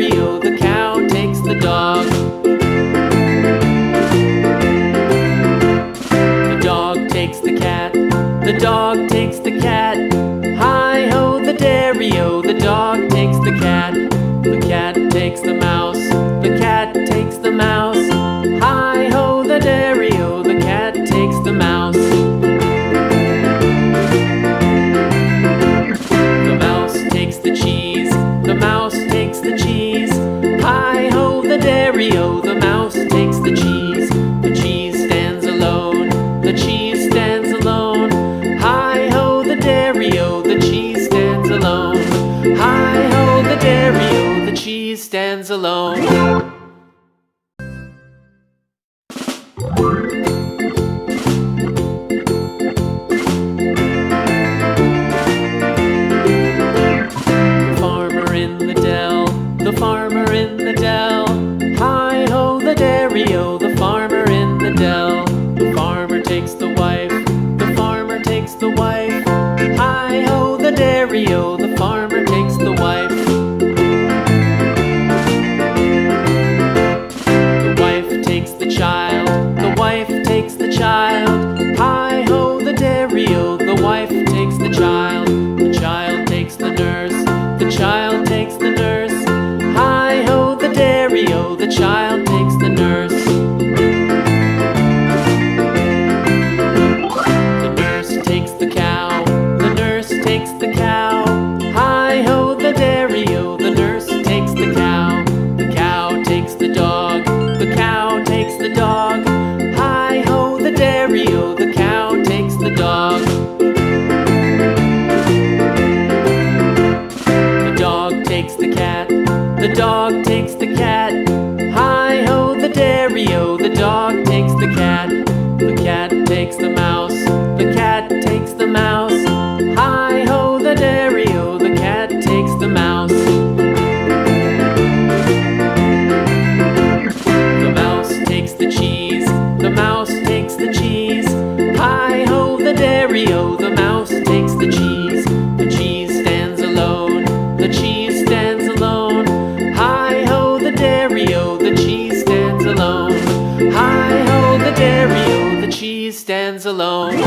dairy-o, the cow takes the dog. The dog takes the cat, the dog takes the cat. Hi-ho, the dairy-o, the dog takes the cat. The cat takes the mouse, the cat takes the mouse. Hi-ho, the dairy-o, the cat takes the mouse. The mouse takes the cheese, the mouse takes the cheese. Hi-ho, the dairy-o, the mouse takes the cheese. The cheese stands alone, the cheese stands alone. Hi-ho, the dairy-o, the cheese stands alone. Hi-ho, the dairy-o, the cheese stands alone. The farmer in the dell. Hi-ho, the dairy-o, the farmer in the dell. The farmer takes the wife, the farmer takes the wife. Hi-ho, the dairy-o, the farmer takes the wife. The wife takes the child, the wife takes the child. Hi-ho, the dairy-o, the wife takes the child. The child takes the nurse, the child takes the nurse. Hi-ho, the dairy-o, the child takes the nurse. The nurse takes the cow, the nurse takes the cow. Hi-ho, the dairy-o, the nurse takes the cow. The cow takes the dog, the cow takes the dog. Hi-ho, the dairy-o, the cow takes the dog. The dog takes the cat, the dog takes the cat. Hi-ho, the dairy-o, the dog takes the cat. The cat takes the mouse, the cat takes the mouse. Hi-ho, the dairy-o, the cat takes the mouse. The mouse takes the cheese, the mouse takes the cheese. Hi-ho, the dairy-o, the mouse takes the cheese. The cheese stands alone, the cheese stands alone. Hi-ho, the dairy-o, the cheese stands alone. Hi-ho, the dairy-o, the cheese stands alone.